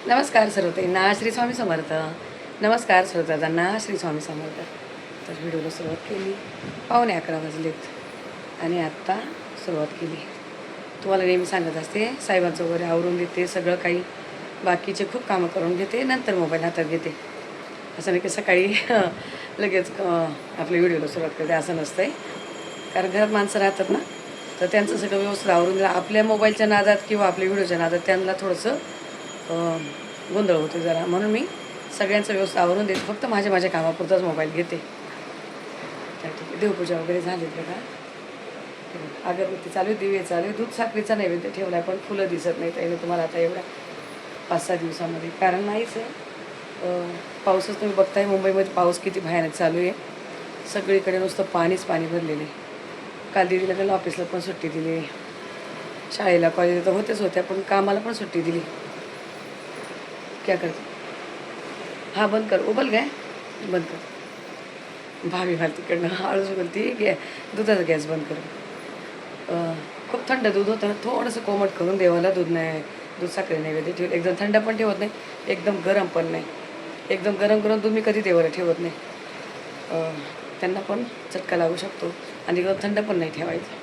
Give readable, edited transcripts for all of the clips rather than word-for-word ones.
नमस्कार सर्वताईंना श्री स्वामी समर्थ. नमस्कार सर्वताईंना श्री स्वामी समर्थ. तर व्हिडिओला सुरुवात केली. 11:15 वाजलेत आणि आत्ता सुरुवात केली. तुम्हाला नेहमी सांगत असते साहेबांचं वगैरे आवरून देते, सगळं काही बाकीचे खूप कामं करून घेते, नंतर मोबाईल हातात घेते. असं नाही की सकाळी लगेच आपल्या व्हिडिओला सुरुवात करते, असं नसतं आहे. कारण घरात माणसं राहतात ना, तर त्यांचं सगळं व्यवस्थित आवरून दिलं. आपल्या मोबाईलच्या नादात किंवा आपल्या व्हिडिओच्या नादात त्यांना थोडंसं गोंधळ होतो जरा, म्हणून मी सगळ्यांचं व्यवस्थित आवरून देते. फक्त माझ्या कामापुरताच मोबाईल घेते. त्या ठीक आहे. देवपूजा वगैरे झाली बघा. अगरबत्ती चालू आहे, दिवे चालू आहे, दूध साखरेचा नैवेद्य ठेवला आहे, पण फुलं दिसत नाहीत आहे तुम्हाला आता एवढ्या 5-6 दिवसामध्ये. कारण नाहीच आहे. पाऊसच तुम्ही बघताय, मुंबईमध्ये पाऊस किती भयानक चालू आहे. सगळीकडे नुसतं पाणीच पाणी भरलेलं आहे. काल दिदीला त्याला ऑफिसला पण सुट्टी दिली, शाळेला कॉलेजला तर होत्याच होत्या, पण कामाला पण सुट्टी दिली. क्या करते? हां बंद कर, उबल काय बंद कर. भाभी मला तिकडनं हळूच बोलती दुधाचा गॅस बंद कर. खूप थंड दूध होतं, थोडंसं कोमट करून देवाला दूध साखरे नैवेद्य ठेवलं. एकदम थंड पण ठेवत नाही, एकदम गरम पण नाही. एकदम गरम करून दूध मी कधी देवाला ठेवत नाही. त्यांना पण चटका लागू शकतो आणि एकदम थंड पण नाही ठेवायचं.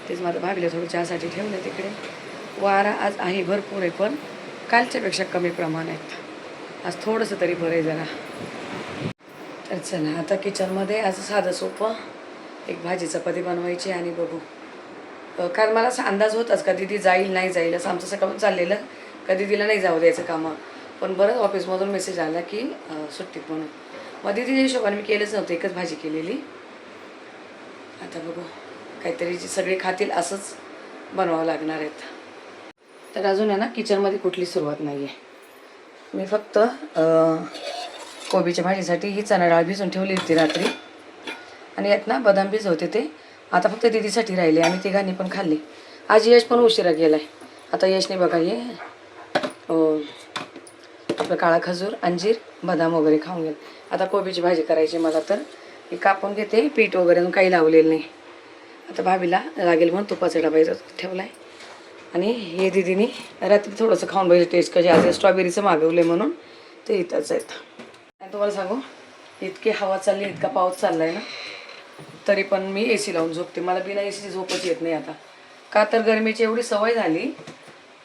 तेच माझं भाभीला थोडं चहासाठी ठेवलं तिकडे. वारा आज आहे भरपूर आहे, पण कालच्यापेक्षा कमी प्रमाणात. आज थोडंसं तरी बरं आहे जरा. तर चला आता किचनमध्ये आज साधं सोपं एक भाजी चपाती बनवायची आणि बघू. कारण मला असा अंदाज होताच का दीदी जाईल नाही जाईल, असं आमचं सकाळून चाललेलं का दीदीला नाही जाऊ द्यायचं कामं. पण बरंच ऑफिसमधून मेसेज आला की सुट्टीत म्हणून. मग दीदीच्या हिशोबाने मी केलंच नव्हतं, एकच भाजी केलेली. आता बघू काहीतरी जी सगळे खातील असंच बनवावं लागणार आहेत. तर अजून आहे ना किचनमध्ये कुठली सुरुवात नाही आहे. मी फक्त कोबीच्या भाजीसाठी ही चणा डाळ भिजवून ठेवली होती रात्री, आणि यात ना बदाम भिजवते ते. आता फक्त दीदीसाठी राहिले, आम्ही तिघांनी पण खाल्ली. आज यश पण उशिरा गेला आहे. आता यशने बघा हे आपलं काळा खजूर, अंजीर, बदाम वगैरे खाऊन गेलं. आता कोबीची भाजी करायची मला, तर मी कापून घेते. पीठ वगैरे काही लावलेलं नाही. आता भाभीला लागेल म्हणून तुपाचा डबा ठेवला आहे. आणि हे दीदीने रात्री थोडंसं खाऊन बघितलं टेस्ट कशी. आज स्ट्रॉबेरीचं मागवलं आहे म्हणून ते इथंच आहेत. आणि तुम्हाला सांगू, इतकी हवा चालली, इतका पाऊस चालला आहे ना, तरी पण मी ए सी लावून झोपते. मला बिना ए सीची झोपच येत नाही आता. का तर गरमीची एवढी सवय झाली,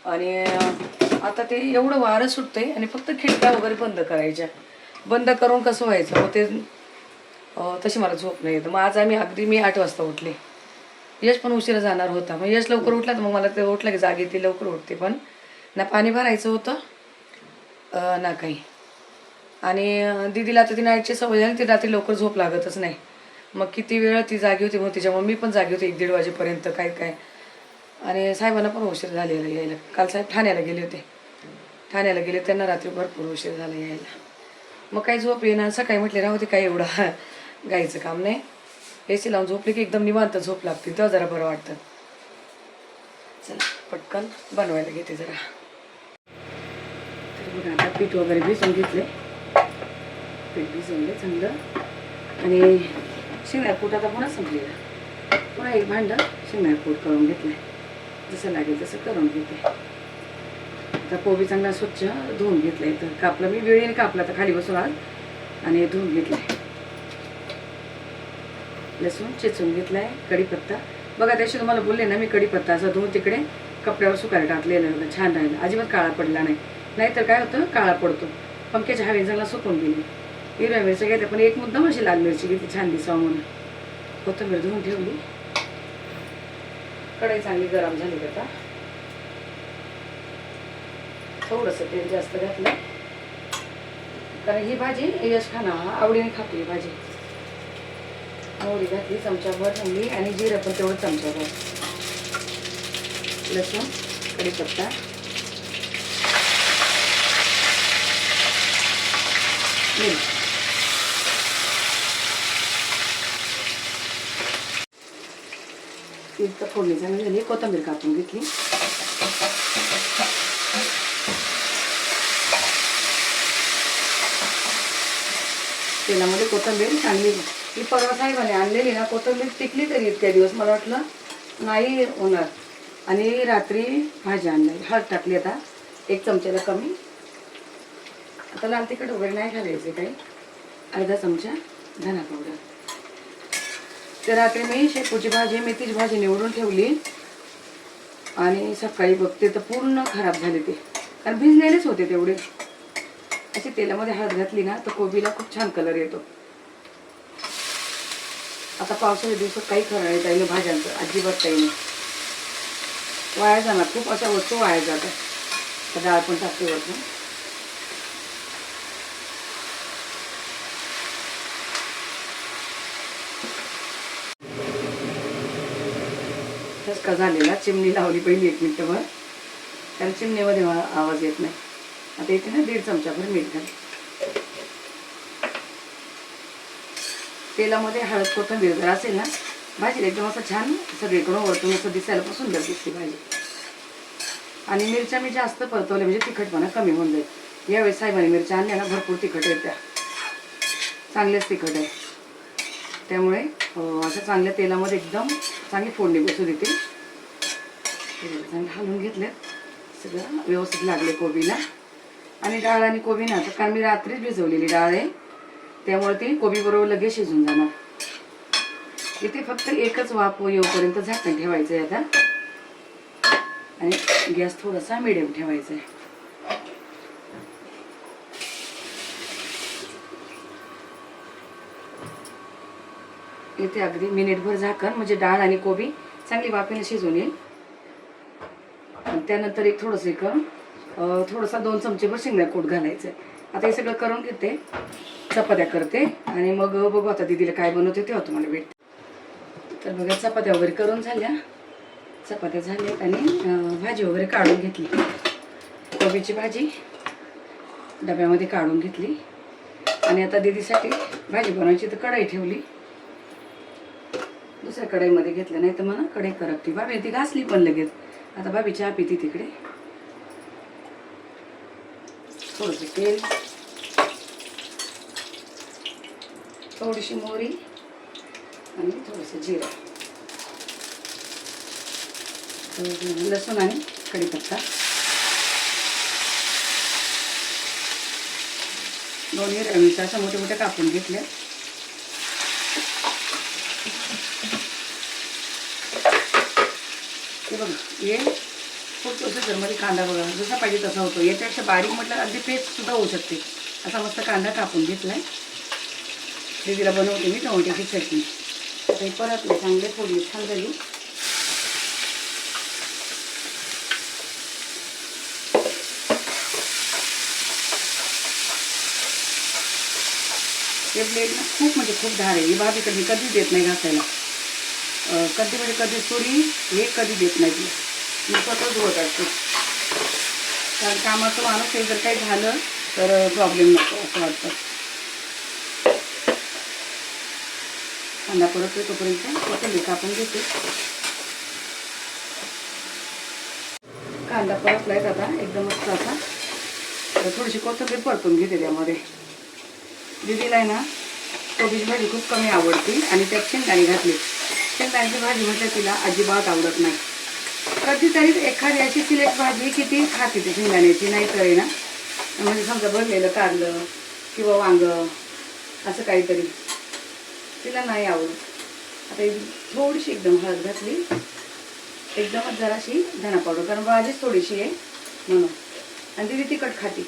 आणि आता ते एवढं वारं सुटतंय आणि फक्त खिडक्या वगैरे बंद करायच्या. बंद करून कसं व्हायचं मग ते, तशी मला झोप नाही येत. मग आज मी 8 वाजता उठले. यश पण उशिरा जाणार होता, मग यश लवकर उठला तर मग मला ते उठलं की जाग येते, लवकर उठते. पण ना पाणी भरायचं होतं ना काही. आणि दीदीला आता ती नाईटची सवय झाली, ती रात्री लवकर झोप लागतच नाही. मग किती वेळ ती जागी होती, मग तिच्यामुळे मी पण जागी होते 1-1:30 वाजेपर्यंत काय. आणि साहेबांना पण उशीर झालेला यायला. काल साहेब ठाण्याला गेले, त्यांना रात्री भरपूर उशीर झाला यायला. मग काही झोप येणार. सकाळी म्हटले राहू दे, काही एवढं गायचं काम नाही. ए सी लावून झोपली की एकदम निवांत झोप लागते, तेव्हा जरा बरं वाटतं. चला पटकन बनवायला घेते जरा. तर बघा आता पीठ वगैरे भिजवून घेतले. पीठ भिजवले चांगलं. आणि शेंगदाणा कूट आता पुन्हा संपलेला. पुन्हा एक भांडं शेंगदाणा कूट करून घेतलं. जसं लागेल तसं करून घेते. आता कोबी चांगला स्वच्छ धुवून घेतलं आहे. तर कापलं मी, वेळेने कापला तर खाली बसून आज, आणि धुवून घेतलं आहे. लसूण चेचून घेतला आहे. कढीपत्ता बघा, त्याशी तुम्हाला बोलले ना मी, कढीपत्ता असं धुवून तिकडे कपड्यावर सुकायला टाकलेलं, छान राहिलं, अजिबात काळा पडला नाही. नाहीतर काय होतं, काळा पडतो. पंख्याच्या हवेने चांगला सुकून गेली. हिरव्या मिरच्या घेतल्या, पण एक मुद्दाम अशी लाल मिरची घेतली छान दिसावं म्हणून. कोथिंबीर धुवून ठेवली. कढई चांगली गरम झाली आता. थोडंसं तेल जास्त घातलं, कारण ही भाजी यश खाना आवडीने खातो. ही भाजी मोहरी घातली चमचाभर चांगली, आणि जिरं पण तेवढं चमचाभर. लसूण, कढीपत्ता, मीठ. इतकं फोडणी चांगली झाली. कोथिंबीर कापून घेतली. तेलामध्ये कोथिंबीर चांगली. ही परवा साहेबाने आणलेली ना कोथिंबीर, टिकली तरी इतक्या दिवस. मला वाटलं नाही होणार, आणि रात्री भाजी आणली, हळद टाकली. आता 1 चमच्याला कमी. आता लाल तिखट वगैरे नाही घालायचे काही. अर्धा चमचा धना पावडर. तर रात्री मी शेपूची भाजी मेथीची भाजी निवडून ठेवली आणि सकाळी बघते तर पूर्ण खराब झाले ते, कारण भिजलेलेच होते तेवढे. अशी तेलामध्ये हळद घातली ना तर कोबीला खूप छान कलर येतो. आता पावसाळ्या दिवसात काही खरं नाही त्याने भाज्यांचं, अजिबात काही नाही. वाया जाणार, खूप अशा वस्तू वाया जातात. तर डाळ पण टाकते वरतून. ठसका झालेला, चिमणी लावली पहिली 1 मिनिटभर, कारण चिमणीमध्ये आवाज येत नाही. आता इथे ना 1.5 चमचाभर मीठ घाल. तेलामध्ये हळद कोथिंबीर जर असेल ना, भाजीला एकदम असं छान सगळीकडून वरतून असं दिसायला पण सुंदर दिसते भाजी. आणि मिरच्या मी जास्त परतवल्या म्हणजे तिखटपणा कमी होऊन जाईल. यावेळेस साहेबांनी मिरच्या आणल्या ना, भरपूर तिखट आहेत त्या, चांगलेच तिखट आहे. त्यामुळे असं चांगल्या तेलामध्ये एकदम चांगली फोडणी बसू देते. चांगले हलवून घेतले, सगळं व्यवस्थित लागले कोबीला. आणि डाळ आणि कोबी ना, तर कारण मी रात्रीच भिजवलेली डाळ आहे, त्यामुळे ती कोबीबरोबर लगेच शिजून जाणार. इथे फक्त एकच वाफ येऊपर्यंत झाकण ठेवायचं आहे आता. आणि गॅस थोडासा मिडियम ठेवायचा आहे. इथे अगदी मिनिटभर झाकण, म्हणजे डाळ आणि कोबी चांगली वाफेने शिजून येईल. आणि त्यानंतर एक थोडासा 2 चमचेभर शेंगदाणा कूट घालायचं आहे. आता हे सगळं करून घेते, चपात्या करते आणि मग बघू आता दीदीला काय बनवते तेव्हा तुम्हाला भेटते. तर बघा चपात्या वगैरे करून झाल्या, चपात्या झाल्यात आणि भाजी वगैरे काढून घेतली. कोबीची भाजी डब्यामध्ये काढून घेतली. आणि आता दीदीसाठी भाजी बनवायची तर कढई ठेवली. दुसऱ्या कढईमध्ये घेतलं, नाही तर मला कढई करपती. भाभी ती घासली पण लगेच. आता भाभी चहा पिती तिकडे. थोडंसं तेल, थोडीशी मोहरी आणि थोडंसं जिरं, लसूण आणि कढीपत्ता, 2 हिरव्या मिरच्या अशा मोठ्या मोठ्या कापून घेतल्या. हे बघा, हे खूप प्रोसेसरमध्ये कांदा बघा जसा पाहिजे तसा होतो. याच्यापेक्षा बारीक म्हटलं अगदी पेस्टसुद्धा होऊ शकते. असा मस्त कांदा कापून घेतला आहे. दीदीला बनवते मी टोमॅटोची चटणी. ते परतले चांगले, फोडणी छान झाली. हे ब्लेड ना खूप म्हणजे खूप धार आहे. ही भाभी कधी देत नाही घासायला. कधी म्हणजे कधी सुरी हे कधी देत नाही तिला, मी स्वतः धुवत असते. कारण कामाचं माणूस हे जर काही झालं तर प्रॉब्लेम नको असं वाटतं. कांदा परततो तोपर्यंत कोथिंबीर कापून घेते. कांदा परतलाय आता एकदम मस्त असा. तर थोडीशी कोथिंबीर परतून घेते त्यामध्ये. दीदीला आहे ना कोबीची भाजी खूप कमी आवडते आणि त्यात शेंगदाणे घातली. शेंगदाण्याची भाजी म्हटलं तिला अजिबात आवडत नाही. कधीतरी एखादी अशी सिलेक्ट भाजी की ती खाते ते शेंगदाण्याची, नाही तर आहे ना म्हणजे समजा भरलेलं कारलं किंवा वांग असं काहीतरी तिला नाही आवडत. आता थोडीशी एकदम हळद घातली, एकदमच जराशी धना पावडर, कारण भाजीच थोडीशी आहे म्हणून. आणि दीदी तिखट खाते.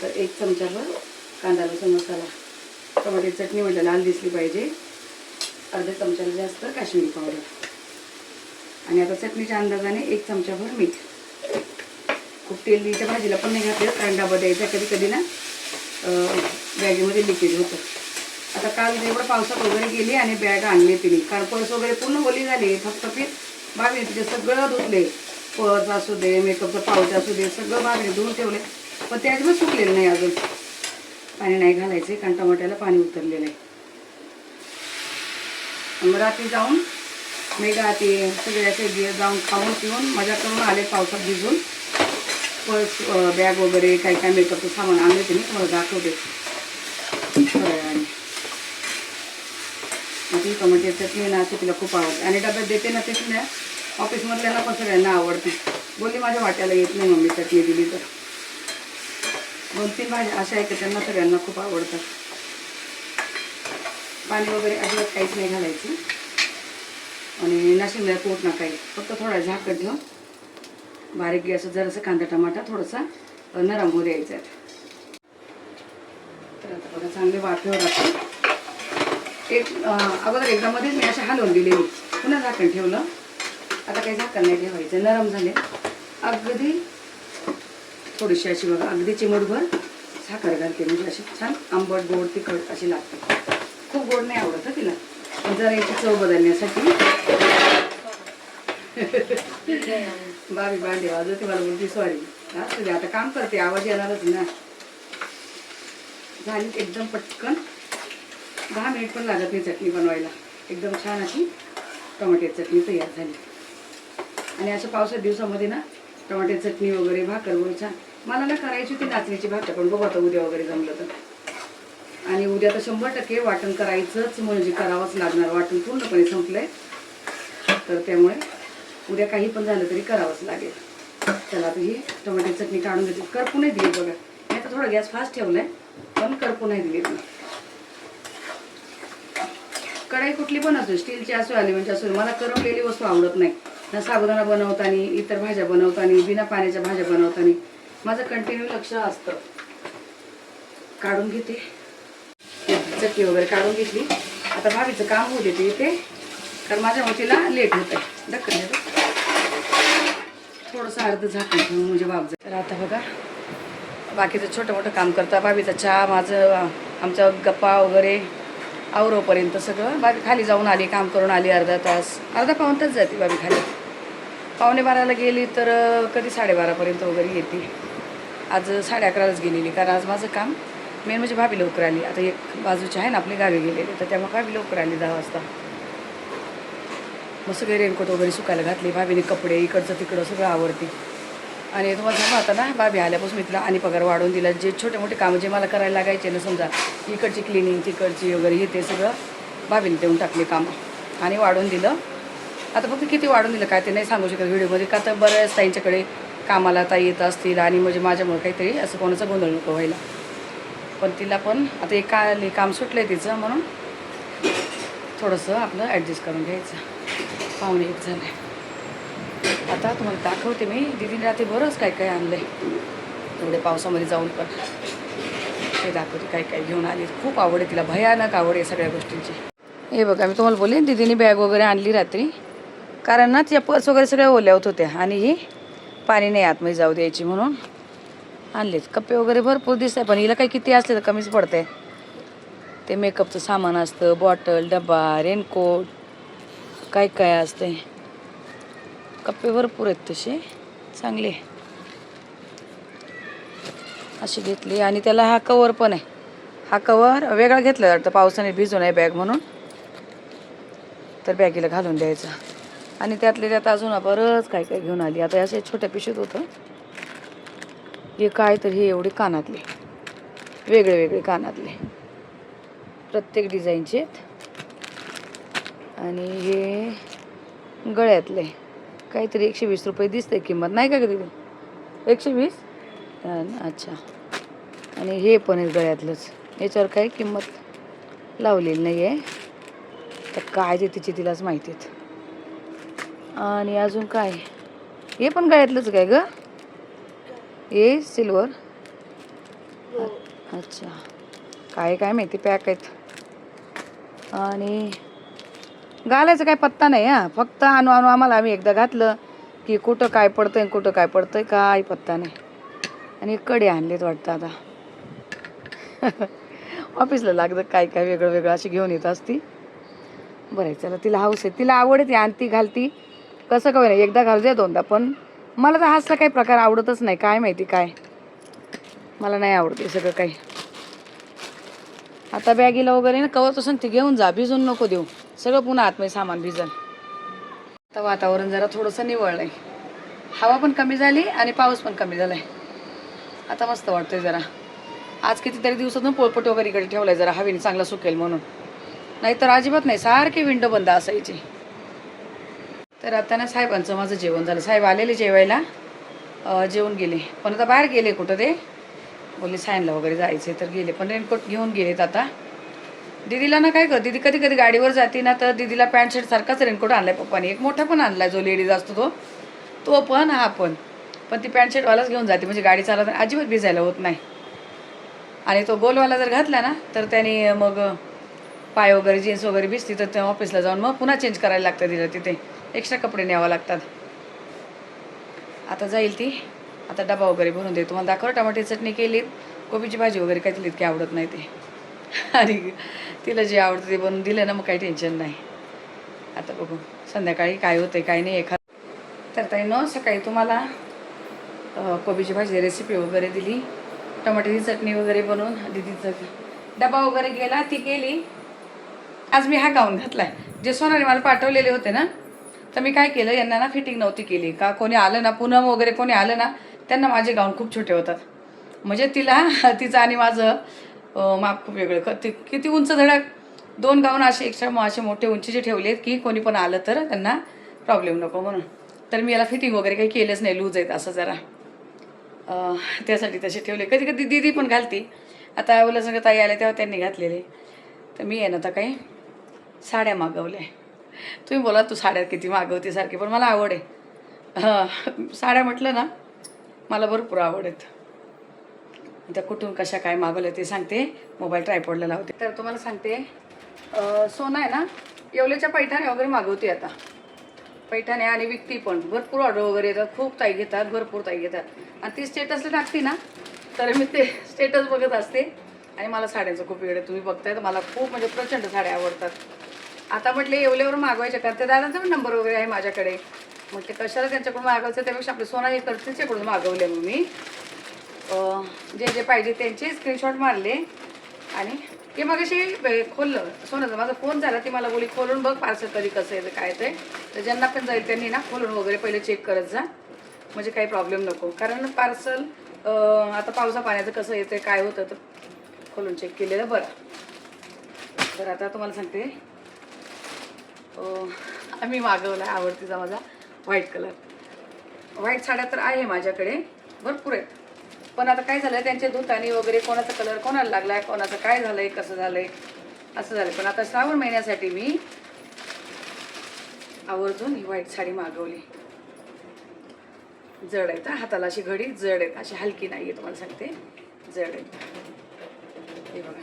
तर 1 चमचाभर कांदा लसूण मसाला, टमाटे चटणी म्हटलं लाल दिसली पाहिजे, अर्ध्या चमच्याला जास्त काश्मीरी पावडर. आणि आता चटणीच्या अंदाजाने 1 चमचाभर मीठ. खूप तेल त्या भाजीला पण नाही घातलं, कारण डबा द्यायचा कधी कधी ना बॅगेमध्ये लिकेज होतं. आता काल एवढं पावसात वगैरे गेली आणि बॅग आणली तिने, कारण पर्स वगैरे पूर्ण ओली झाली. फक्त भाभी तिथे सगळं धुतले, पर्स असू दे, मेकअपचं पाऊच असू दे, सगळं भाभी धुवून ठेवले. पण ते अजिबात सुकलेलं नाही अजून. पाणी नाही घालायचं आहे कारण टमाट्याला पाणी उतरलेलं आहे. मग रात्री जाऊन मेघा ते सगळे असे जाऊन खाऊन पिऊन मजा करून आले पावसात भिजून. पर्स बॅग वगैरे काय काय मेकअपचं सामान आणले ते मी तुम्हाला दाखवते थोड्या वेळाने. ती टमाटे चटणी ना असं तिला खूप आवडते आणि डब्यात देते ना ते ऑफिसमधल्याला पण सगळ्यांना आवडते. बोलली माझ्या वाट्याला येत नाही मम्मी चटणी दिली तर. 2-3 भाज्या अशा आहे की त्यांना सगळ्यांना खूप आवडतात. पाणी वगैरे अजिबात काहीच नाही घालायचं आणि नाशिकला पोट ना काही, फक्त थोडा झाकण ठेवून बारीक गॅस जरासं कांदा टमाटा थोडासा नरम होऊ द्यायचा. तर आता बघा चांगले वाफेवर राहते. अगोदर एकदा मध्येच मी अशा हलवून दिलेली, पुन्हा झाकण ठेवलं. आता काही झाकण नाही ठेवायचं, नरम झाले. अगदी थोडीशी अशी बघा, अगदी चिमटभर साखर घालते, म्हणजे अशी छान आंबट गोड तिखट अशी लागते. खूप गोड नाही आवडत तिला, पण जरा याची चव बदलण्यासाठी. बाबी भांडे वाजवते, मला बोलते सॉरी. असं आता काम करते, आवाज येणारच ना. झाली एकदम पटकन, 10 मिनिट पण लागत नाही चटणी बनवायला. एकदम छान अशी टमाट्याची चटणी तयार झाली. आणि अशा पावसाच्या दिवसामध्ये ना टमाट्याची चटणी वगैरे भाकर वगैरे छान. मला ना करायची होती नाचणीची भाकर, पण बघू आता उद्या वगैरे जमलं तर. आणि उद्या तर 100% वाटण करायचंच, म्हणजे करावंच लागणार. वाटण पूर्णपणे संपलंय, तर त्यामुळे उद्या काही पण झालं तरी करावंच लागेल. चला आता ही टमाट्याची चटणी काढून घेते. करपू नाही दिली बघा, मी आता थोडा गॅस फास्ट ठेवलाय, पण करपू नाही दिली. कढाई कुठली पण असो, स्टीलची असो ॲल्युमिनियमची असो, मला करपलेली वस्तू आवडत नाही. ना साबुदाणा बनवताना, इतर भाज्या बनवताना, बिना पाण्याच्या भाज्या बनवताना माझं कंटिन्यू लक्ष असतं. काढून घेते चटणी वगैरे काढून घेतली. आता भाभीचं काम होऊ देते इथे, कारण माझ्या मोठीला लेट होत आहे. दक्कन देतो थोडंसं, अर्ध झाकण ठेवून म्हणजे वाफ. तर आता बघा बाकीचं छोटं मोठं काम करता. भाभीचा चहा, माझं आमच्या गप्पा वगैरे आवरोपर्यंत सगळं. बाबी खाली जाऊन आली, काम करून आली. अर्धा पाऊण तास जाते बाबी खाली. 11:45ला गेली तर कधी 12:30पर्यंत वगैरे येते. आज 11:30लाच गेलेली, कारण आज माझं काम मेन म्हणजे भाभी लवकर आली. आता एक बाजूची आहे ना आपली गावी गेलेली, तर त्यामुळे भाभी लवकर आली 10 वाजता. मग सगळे रेनकोट वगैरे सुकायला घातले. भाभीने कपडे इकडचं तिकडं सगळं आवडते. आणि तुम्हाला सांगा आता ना, भाभी आल्यापासून मी तिला आणि पगार वाढवून दिला. जे छोटे मोठे कामं जे मला करायला लागायचे ना, समजा इकडची क्लिनिंग तिकडची वगैरे हे ते सगळं भाभीने देऊन टाकले कामं आणि वाढवून दिलं. आता फक्त किती वाढून दिलं काय ते नाही सांगू शकत व्हिडिओमध्ये, का तर बऱ्याच ताईंच्याकडे कामाला ताई येत असतील आणि म्हणजे माझ्यामुळे काहीतरी असं कोणाचा गोंधळ नको व्हायला. पण तिला पण आता एक काम सुटलं आहे तिचं, म्हणून थोडंसं आपलं ॲडजस्ट करून घ्यायचं. 1:45 झालं आहे. आता तुम्हाला दाखवते मी. दीदीने रात्री बरंच काय काय आणलं आहे, एवढे पावसामध्ये जाऊन पण ते दाखवते काय काय घेऊन आली. खूप आवड आहे तिला, भयानक आवड आहे सगळ्या गोष्टींची. हे बघा मी तुम्हाला बोलले दीदीने बॅग वगैरे आणली रात्री, कारण ना तिच्या पर्स वगैरे सगळ्या ओल्या होत होत्या आणि ही पाणी नाही आतमध्ये जाऊ द्यायची म्हणून आणलेत. कप्पे वगैरे भरपूर दिसत आहे, पण हिला काही किती असले तर कमीच पडतंय. ते मेकअपचं सामान असतं, बॉटल, डबा, रेनकोट, काय काय असते. कप्पे भरपूर आहेत तसे चांगले असे घेतले. आणि त्याला हा कवर पण आहे. हा कवर वेगळा घेतला वाटतं, पावसाने भिजू नये बॅग म्हणून, तर बॅगीला घालून द्यायचा. आणि त्यातले त्यात अजून बरंच काय काय घेऊन आली. आता असे छोट्या पिशवीत होतं हे काय, तर हे एवढे कानातले, वेगळे वेगळे कानातले, प्रत्येक डिझाईनचे आहेत. आणि हे गळ्यातले काहीतरी 120 रुपये दिसते किंमत, नाही का कधी 120? अच्छा. आणि हे पण आहे गळ्यातलंच, याच्यावर काही किंमत लावलेली नाही आहे, तर काय ते तिची तिलाच माहिती आहेत. आणि अजून काय, हे पण गळ्यातलंच काय ग, हे सिल्वर. अच्छा, काय काय माहिती पॅक आहेत. आणि घालायचं काय पत्ता नाही हा, फक्त आणू आम्हाला, आम्ही एकदा घातलं की कुठं काय पडतंय कुठं काय पडतंय काय पत्ता नाही. आणि कडे आणलेत वाटतं आता. ऑफिसला लागतं काय काय वेगळं वेगळं अशी घेऊन येत असती. बरं आहे, चला तिला हाऊस आहे, तिला आवड आहे, ती आणती घालती, कसं काय नाही एकदा घालू द्या दोनदा. पण मला तर हाच काही प्रकार आवडतच नाही, काय माहिती काय, मला नाही आवडते सगळं काही. आता बॅगीला वगैरे ना कवर तसं ती घेऊन जा, भिजून नको देऊ, सगळं पुन्हा आतमध्ये सामान भिजन. आता वातावरण जरा थोडंसं निवळलं आहे, हवा पण कमी झाली आणि पाऊस पण कमी झाला आहे. आता मस्त वाटतंय जरा. आज कितीतरी दिवसातून पोळपट वगैरे इकडे ठेवलाय, जरा हवेने चांगला सुकेल म्हणून, नाहीतर अजिबात नाही, सारखी विंडो बंद असायची. तर आता ना साहेबांचं माझं जेवण झालं, साहेब आलेले जेवायला. जेवून गेले. पण आता बाहेर गेले कुठं ते बोलले सायनला वगैरे जायचे तर गेले, पण रेनकोट घेऊन गेलेत आता. दीदीला ना काय कर, दीदी कधी कधी गाडीवर जाते ना तर दीदीला पॅन्ट शर्ट सारखाच रेनकोट आणलाय पप्पाने. एक मोठा पण आणलाय जो लेडीज असतो तो पण हा पण ती पॅन्ट शर्टवालाच घेऊन जाते, म्हणजे गाडी चालवताना अजिबात भिजायला होत नाही. आणि तो गोलवाला जर घातला ना तर त्याने मग पाय वगैरे जीन्स वगैरे भिजती तर त्या ऑफिसला जाऊन मग पुन्हा चेंज करायला लागतं तिला, तिथे एक्स्ट्रा कपडे न्यावं लागतात. आता जाईल ती, आता डबा वगैरे भरून दे. तुम्हाला दाखव, टमाट्याची चटणी केली, कोबीची भाजी वगैरे काही तिला इतकी आवडत नाही ते आणि तिला जे आवडतं ते बनवून दिलं ना मग काही टेन्शन नाही. आता बघू संध्याकाळी काय होतं काय नाही. तर ताई न सकाळी तुम्हाला कोबीची भाजी रेसिपी वगैरे दिली, टमाट्याची चटणी वगैरे बनवून दीदीचं डबा वगैरे गेला ती केली. आज मी हा गाऊन घातलाय, जे सोनाने मला पाठवलेले होते ना, तर मी काय केलं, यांना ना फिटिंग नव्हती केली का, कोणी आलं ना पूनम वगैरे कोणी आलं ना त्यांना माझे गाऊन खूप छोटे होतात. म्हणजे तिला तिचं आणि माझं माप खूप वेगळं. किती उंच धडक 2 गाऊन असे एक्स्ट्रा असे मोठे उंचीचे ठेवलेत की कोणी पण आलं तर त्यांना प्रॉब्लेम नको म्हणून. तर मी याला फिटिंग वगैरे काही केलंच नाही, लूज आहेत असं जरा, त्यासाठी तसे ठेवले. कधी कधी दीदी पण घालती. आता उल्हासनगर ताई आल्या तेव्हा त्यांनी घातलेले. तर मी आहे ना आता काही साड्या मागवल्या. तुम्ही बोला तू साड्या किती मागवते सारखी, पण मला आवड आहे. साड्या म्हटलं ना मला भरपूर आवड आहेत. त्या कुठून कशा काय मागवल्या ते सांगते, मोबाईल ट्रायपॉडला लावते. तर तुम्हाला सांगते, सोना आहे ना येवल्याच्या पैठण्या वगैरे मागवते आता. पैठण्या आणि विकती पण, भरपूर ऑर्डर वगैरे येतात, खूप ताई घेतात, भरपूर ताई घेतात. आणि ती स्टेटसला टाकते ना तर मी ते स्टेटस बघत असते. आणि मला साड्यांचं खूप वेळ आहे, तुम्ही बघताय तर मला खूप म्हणजे प्रचंड साड्या आवडतात. आता म्हटले येवल्यावर मागवायच्या का, ते दादांचा पण नंबर वगैरे आहे माझ्याकडे. म्हटले कशाला त्यांच्याकडून मागवायचं, त्यापेक्षा आपले सोना हे करते त्याच्याकडून मागवले. मग मी जे जे पाहिजे त्यांचे स्क्रीनशॉट मारले. आणि ते मग अशी खोललं सोनाचं, माझा फोन झाला, ती मला बोली खोलून बघ पार्सल कधी कसं आहे काय ते. तर ज्यांना पण जाईल त्यांनी ना खोलून वगैरे पहिले चेक करत जा, म्हणजे काही प्रॉब्लेम नको. कारण पार्सल आता पावसा पाण्याचं कसं येतं काय होतं, तर खोलून चेक केलेलं बरं. तर आता तुम्हाला सांगते, आम्ही मागवला आवडतीचा माझा व्हाईट कलर. व्हाईट साड्या तर आहे माझ्याकडे भरपूर आहेत, पण आता काय झालं त्यांचे धुतानी वगैरे कोणाचा कलर कोणाला लागलाय, कोणाचं काय झालंय कसं झालंय असं झालं. पण आता श्रावण महिन्यासाठी मी आवर्जून ही व्हाईट साडी मागवली. जड आहेत, हाताला अशी घडी जड आहेत, अशी हलकी नाही आहे, तुम्हाला सांगते जड आहेत. हे बघा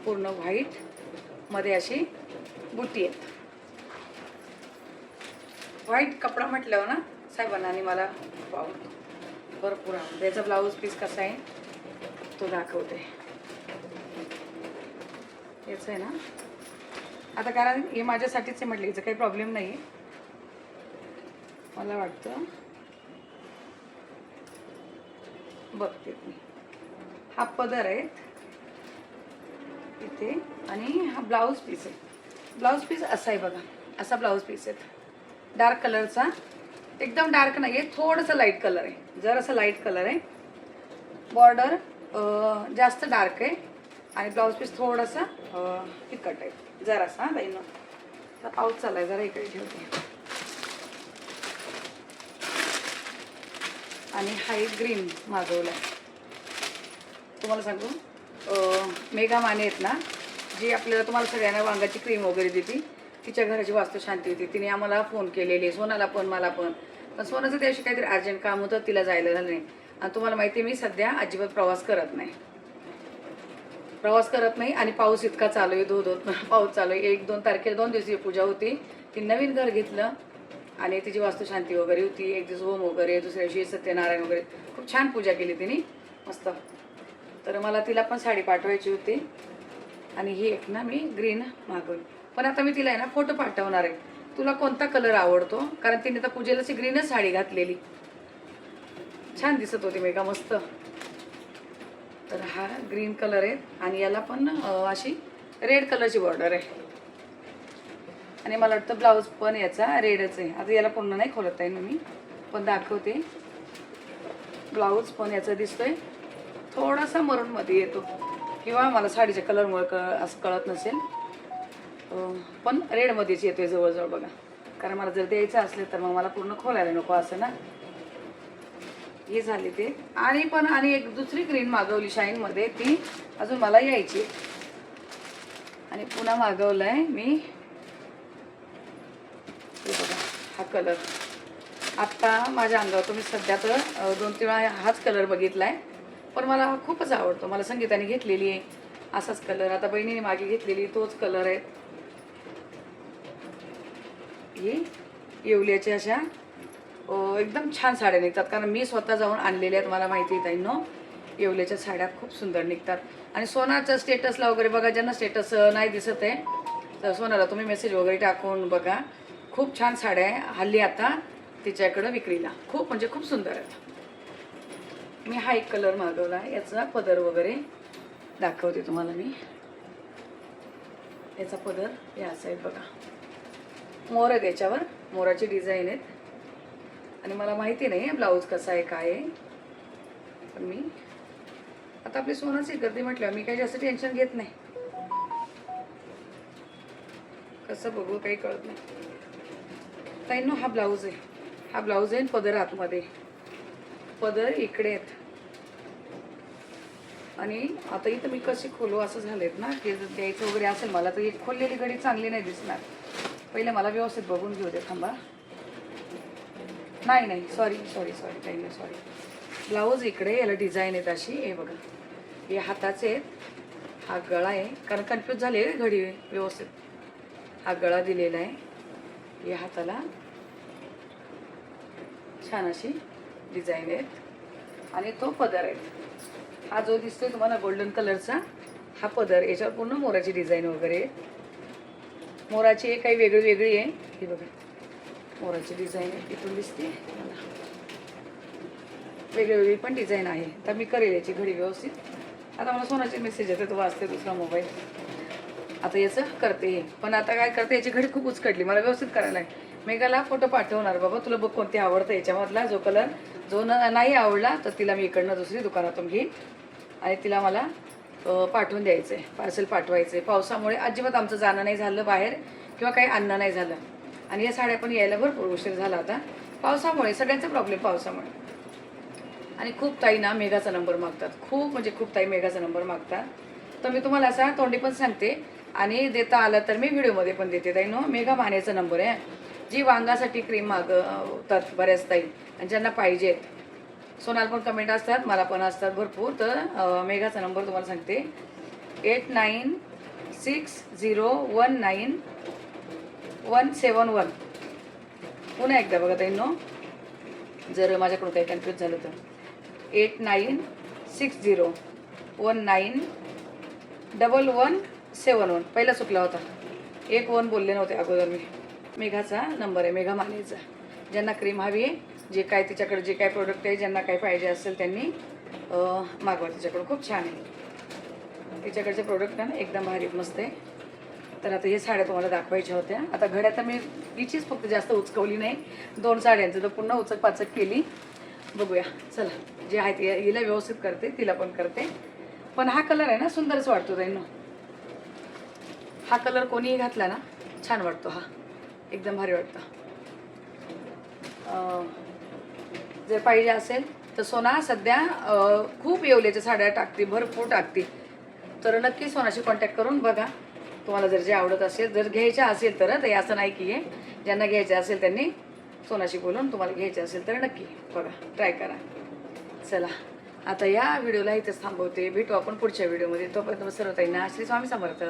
पूर्ण व्हाईट मध्ये अशी बुट्टी आहेत. व्हाईट कपडा म्हटल्यावर ना साहेबांना आणि मला खूप आवडतो, भरपूर आवडतो. त्याचा ब्लाऊज पीस कसा आहे तो दाखवते. याचं आहे ना आता, कारण हे माझ्यासाठीच आहे म्हटलं, याचं काही प्रॉब्लेम नाही आहे मला वाटतं. बघते मी, हा पदर आहेत इथे आणि हा ब्लाऊज पीस आहे. ब्लाऊज पीस असा आहे बघा, असा ब्लाऊज पीस आहे, डार्क कलरचा, एकदम डार्क नाही आहे, थोडंसं लाईट कलर आहे, जरासं लाईट कलर आहे. बॉर्डर जास्त डार्क आहे आणि ब्लाऊज पीस थोडासा फिकट आहे जरासा. बाईनं तर पाऊस चालला आहे, जरा इकडे ठेवते. आणि हा एक ग्रीन मागवला आहे. तुम्हाला सांगू, मेघा माने आहेत ना, जी आपल्याला तुम्हाला सगळ्यांना वांगाची क्रीम वगैरे देते, तिच्या घराची वास्तुशांती होती, तिने आम्हाला फोन केलेले, सोनाला पण मला पण. पण सोनाचं त्या दिवशी काहीतरी अर्जंट काम होतं, तिला जायला झालं नाही. आणि तुम्हाला माहिती आहे मी सध्या अजिबात प्रवास करत नाही आणि पाऊस इतका चालू आहे, धो पाऊस चालू आहे. 1-2 तारखेला 2 दिवसीय पूजा होती, ती नवीन घर घेतलं आणि तिची वास्तुशांती वगैरे होती. एक दिवस होम वगैरे, दुसऱ्या दिवशी सत्यनारायण वगैरे, खूप छान पूजा केली तिने मस्त. तर मला तिला पण साडी पाठवायची होती आणि ही एक ना मी ग्रीन मागवली. पण आता मी तिला आहे ना फोटो पाठवणार आहे, तुला कोणता कलर आवडतो, कारण तिने तर पूजेला अशी ग्रीनच साडी घातलेली, छान दिसत होती मेघा मस्त. तर हा ग्रीन कलर आहे आणि याला पण अशी रेड कलरची बॉर्डर आहे आणि मला वाटतं ब्लाऊज पण याचा रेडच आहे. आता याला पूर्ण नाही खोलत आहे मी, पण दाखवते. ब्लाऊज पण याचा दिसतोय थोडासा मरूनमध्ये येतो, किंवा मला साडीच्या कलरमुळे असं कळत नसेल, पण रेडमध्येच येतोय जवळजवळ बघा. कारण मला जर द्यायचं असले तर मग मला पूर्ण खोलायला नको असं ना. हे झाले ते. आणि एक दुसरी क्रीम मागवली शाईनमध्ये, ती अजून मला यायची. आणि पुन्हा मागवलाय मी, हे बघा हा कलर. आत्ता माझ्या अंगावर तुम्ही सध्या तर 2-3 वेळा हाच कलर बघितलाय, पण मला खूपच आवडतो. मला संगीताने घेतलेली आहे असाच कलर, आता बहिणीने मागे घेतलेली तोच कलर आहे. ही येवल्याच्या अशा एकदम छान साड्या निघतात, कारण मी स्वतः जाऊन आणलेल्या आहेत. मला माहिती आहे ताईंनो, येवल्याच्या साड्या खूप सुंदर निघतात. आणि सोनाचं स्टेटसला वगैरे बघा, ज्यांना स्टेटस नाही दिसत आहे तर सोनाला तुम्ही मेसेज वगैरे टाकून बघा. खूप छान साड्या आहे हल्ली आता तिच्याकडं विक्रीला, खूप म्हणजे खूप सुंदर आहेत. मी हा एक कलर मागवला आहे, याचा पदर वगैरे दाखवते तुम्हाला मी. याचा पदर हे असं आहे बघा, मोर आहेत याच्यावर, मोराची डिझाईन आहेत. आणि मला माहिती नाही ब्लाऊज कसा आहे काय आहे, पण मी आता आपली सोनाची गर्दी म्हटल्यावर मी काही जास्त टेन्शन घेत नाही. कसं बघू काही कळत नाही ताईंनो. हा ब्लाऊज आहे, हा ब्लाऊज आहे. पदर आतमध्ये, पदर इकडे आहेत. आणि आता इथं मी कशी खोलू असं झालेत ना, की जर द्यायचं वगैरे असेल मला तर एक खोललेली घडी चांगली नाही दिसणार. पहिले मला व्यवस्थित बघून घेऊ दे, थांबा. नाही सॉरी काही नाही, सॉरी. ब्लाऊज इकडे, याला डिझाईन आहेत अशी, हे बघा. हे हाताचे आहेत, हा गळा आहे, कारण कन्फ्यूज झाले घडी व्यवस्थित. हा गळा दिलेला आहे, हे हाताला छान अशी डिझाईन आहेत. आणि तो पदर आहे, हा जो दिसतोय तुम्हाला गोल्डन कलरचा, हा पदर. याच्यावर पूर्ण मोराची डिझाईन वगैरे, मोराची काही वेगळी आहे. ही बघा मोराची डिझाईन आहे, इथून दिसते मला. वेगळी पण डिझाईन आहे. तर मी करेल याची घडी व्यवस्थित. आता मला सोनाचे मेसेज येते, तो वाचते दुसरा मोबाईल. आता याचं करते हे, पण आता काय करते, याची घडी खूप उचकटली, मला व्यवस्थित करायला आहे. मेघाला फोटो पाठवणार, बाबा तुला बघ कोणती आवडतं याच्यामधला, जो कलर जो नाही आवडला तर तिला मी इकडनं दुसरी दुकानातून घेईन आणि तिला मला पाठवून द्यायचं आहे, पार्सल पाठवायचं आहे. पावसामुळे अजिबात आमचं जाणं नाही झालं बाहेर, किंवा काही आणणं नाही झालं. आणि या साड्या पण यायला भरपूर उशीर झाला आता पावसामुळे, सगळ्यांचा प्रॉब्लेम पावसामुळे. आणि खूप ताई ना मेघाचा नंबर मागतात, खूप म्हणजे खूप ताई मेघाचा नंबर मागतात. तर मी तुम्हाला असा तोंडी पण सांगते, आणि देता आला तर मी व्हिडिओमध्ये पण देते ताई. नो, मेघा मानेचा नंबर आहे, जी वांगासाठी क्रीम मागतात बऱ्याच ताई, आणि ज्यांना पाहिजेत. सोनाल पण कमेंट असतात, मला पण असतात भरपूर. तर मेघाचा नंबर तुम्हाला सांगते, 8960191171. पुन्हा एकदा बघा ताईंनो, जर माझ्याकडून काही कन्फ्यूज झालं तर. 8960191171. पहिला चुकला होता, 1 बोलले नव्हते अगोदर मी. मेघाचा नंबर आहे, मेघा मानेचा. ज्यांना क्रीम हवी आहे, जे काय तिच्याकडे जे काय प्रोडक्ट आहे, ज्यांना काही पाहिजे असेल त्यांनी मागवा तिच्याकडून. खूप छान आहे तिच्याकडचे प्रोडक्ट ना, एकदम भारी मस्त आहे. तर आता हे साड्या तुम्हाला दाखवायच्या होत्या. आता घड्या तर मी हिचीच फक्त जास्त उचकवली नाही, 2 साड्यांचं तर पुन्हा उचक पाचक केली. बघूया चला, जे आहे ते हिला व्यवस्थित करते, तिला पण करते. पण हा कलर आहे ना सुंदरच वाटतो ताईंनो. हा कलर कोणीही घातला ना छान वाटतो, हा एकदम भारी वाटतं. जर पाहिजे असेल तर सोना सध्या खूप येवल्याच्या साड्या टाकते, भरपूर टाकते. तर नक्की सोनाशी कॉन्टॅक्ट करून बघा, तुम्हाला जर जे आवडत असेल, जर घ्यायच्या असेल तर. ते असं नाही की आहे, ज्यांना घ्यायचं असेल त्यांनी सोनाशी बोलून, तुम्हाला घ्यायचं असेल तर नक्की बघा, ट्राय करा. चला आता या व्हिडिओला इथेच थांबवते, भेटू आपण पुढच्या व्हिडिओमध्ये. तोपर्यंत सर्व ताईंना श्री स्वामी समर्थ.